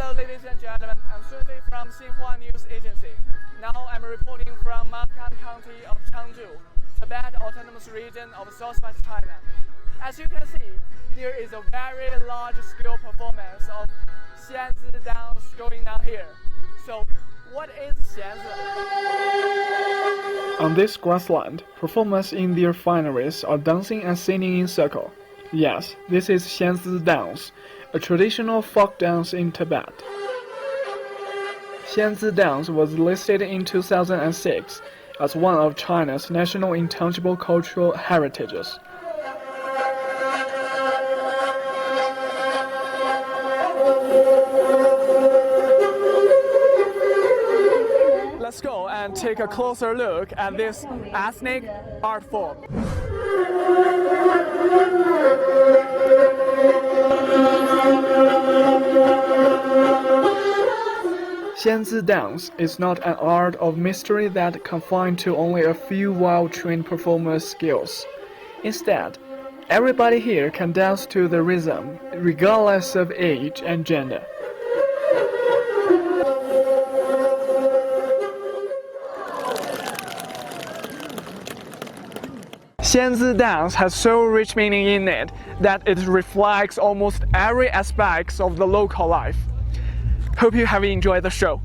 Hello, ladies and gentlemen. I'm Sunfei from Xinhua News Agency. Now I'm reporting from Makan County of Changzhou, Tibet Autonomous Region of Southwest China. As you can see, there is a very large-scale performance of Xianzi dance going on here. So, what is Xianzi? On this grassland, performers in their fineries are dancing and singing in circle. Yes, this is Xianzi dance, a traditional folk dance in Tibet. Xianzi dance was listed in 2006 as one of China's national intangible cultural heritages. Let's go and take a closer look at this ethnic art form. Xianzi dance is not an art of mystery that confined to only a few well-trained performers' skills. Instead, everybody here can dance to the rhythm, regardless of age and gender. Xianzi dance has so rich meaning in it that it reflects almost every aspect of the local life. Hope you have enjoyed the show.